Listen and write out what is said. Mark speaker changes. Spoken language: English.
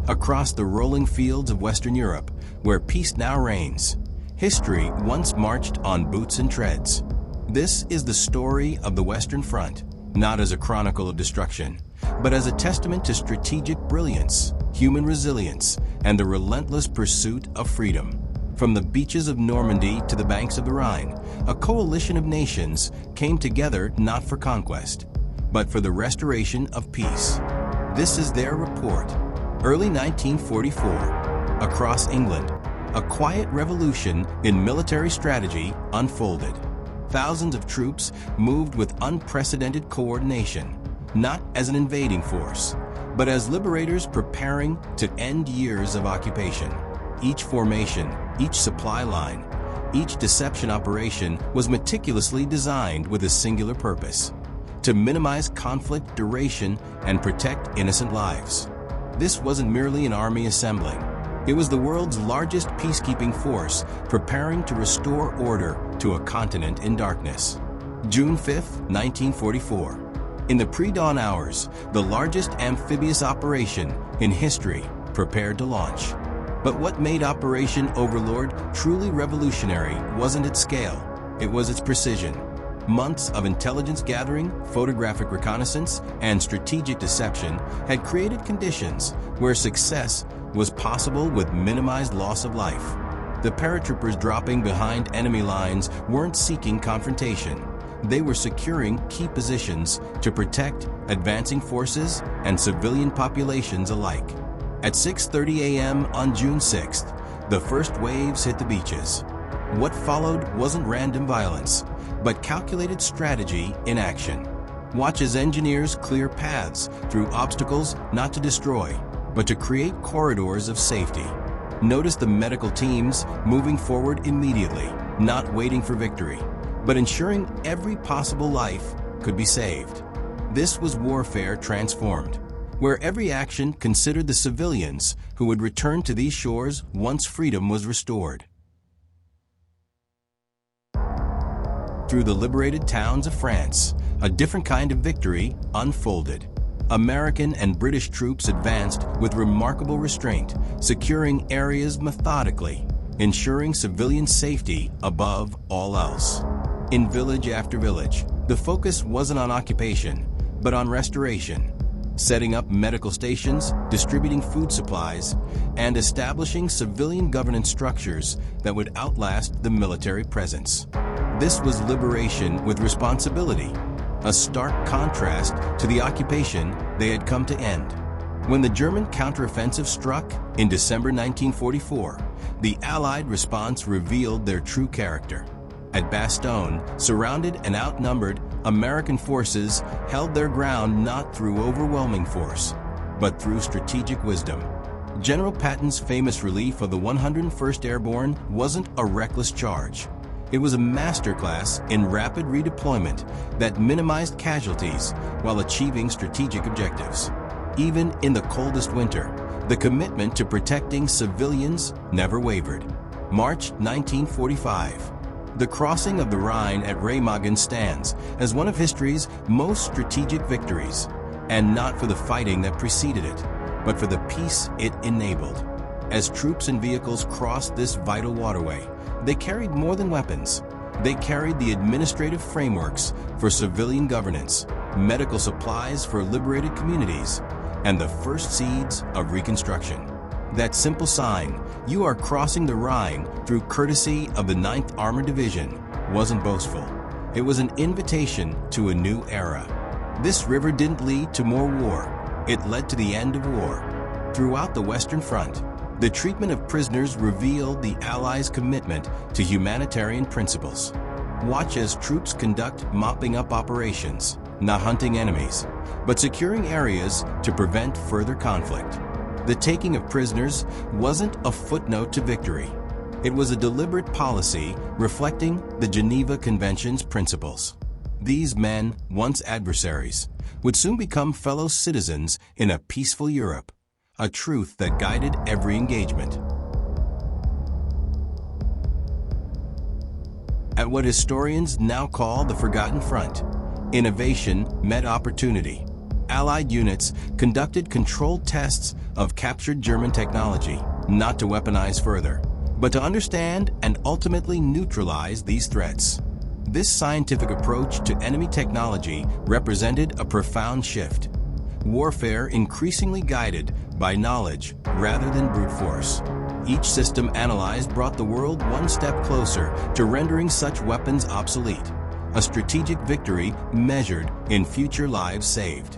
Speaker 1: across the rolling fields of Western Europe, where peace now reigns. History once marched on boots and treads. This is the story of the Western Front, not as a chronicle of destruction, but as a testament to strategic brilliance, human resilience, and the relentless pursuit of freedom. From the beaches of Normandy to the banks of the Rhine, a coalition of nations came together not for conquest, but for the restoration of peace. This is their report. Early 1944, across England, a quiet revolution in military strategy unfolded. Thousands of troops moved with unprecedented coordination, not as an invading force, but as liberators preparing to end years of occupation. Each formation, each supply line, each deception operation was meticulously designed with a singular purpose: to minimize conflict duration and protect innocent lives. This wasn't merely an army assembling. It was the world's largest peacekeeping force preparing to restore order to a continent in darkness. June 5, 1944. In the pre-dawn hours, the largest amphibious operation in history prepared to launch. But what made Operation Overlord truly revolutionary wasn't its scale, it was its precision. Months of intelligence gathering, photographic reconnaissance, and strategic deception had created conditions where success was possible with minimized loss of life. The paratroopers dropping behind enemy lines weren't seeking confrontation. They were securing key positions to protect advancing forces and civilian populations alike. At 6:30 a.m. on June 6th, the first waves hit the beaches. What followed wasn't random violence, but calculated strategy in action. Watch as engineers clear paths through obstacles not to destroy, but to create corridors of safety. Notice the medical teams moving forward immediately, not waiting for victory, but ensuring every possible life could be saved. This was warfare transformed, where every action considered the civilians who would return to these shores once freedom was restored. Through the liberated towns of France, a different kind of victory unfolded. American and British troops advanced with remarkable restraint, securing areas methodically, ensuring civilian safety above all else. In village after village, the focus wasn't on occupation, but on restoration, setting up medical stations, distributing food supplies, and establishing civilian governance structures that would outlast the military presence. This was liberation with responsibility, a stark contrast to the occupation they had come to end. When the German counteroffensive struck in December 1944, the Allied response revealed their true character. At Bastogne, surrounded and outnumbered, American forces held their ground not through overwhelming force, but through strategic wisdom. General Patton's famous relief of the 101st Airborne wasn't a reckless charge. It was a masterclass in rapid redeployment that minimized casualties while achieving strategic objectives. Even in the coldest winter, the commitment to protecting civilians never wavered. March 1945. The crossing of the Rhine at Remagen stands as one of history's most strategic victories, and not for the fighting that preceded it, but for the peace it enabled. As troops and vehicles crossed this vital waterway, they carried more than weapons. They carried the administrative frameworks for civilian governance, medical supplies for liberated communities, and the first seeds of reconstruction. That simple sign, "You are crossing the Rhine through courtesy of the 9th Armored Division," wasn't boastful. It was an invitation to a new era. This river didn't lead to more war. It led to the end of war. Throughout the Western Front, the treatment of prisoners revealed the Allies' commitment to humanitarian principles. Watch as troops conduct mopping up operations, not hunting enemies, but securing areas to prevent further conflict. The taking of prisoners wasn't a footnote to victory. It was a deliberate policy reflecting the Geneva Convention's principles. These men, once adversaries, would soon become fellow citizens in a peaceful Europe, a truth that guided every engagement. At what historians now call the Forgotten Front, innovation met opportunity. Allied units conducted controlled tests of captured German technology, not to weaponize further, but to understand and ultimately neutralize these threats. This scientific approach to enemy technology represented a profound shift. Warfare increasingly guided by knowledge rather than brute force. Each system analyzed brought the world one step closer to rendering such weapons obsolete, a strategic victory measured in future lives saved.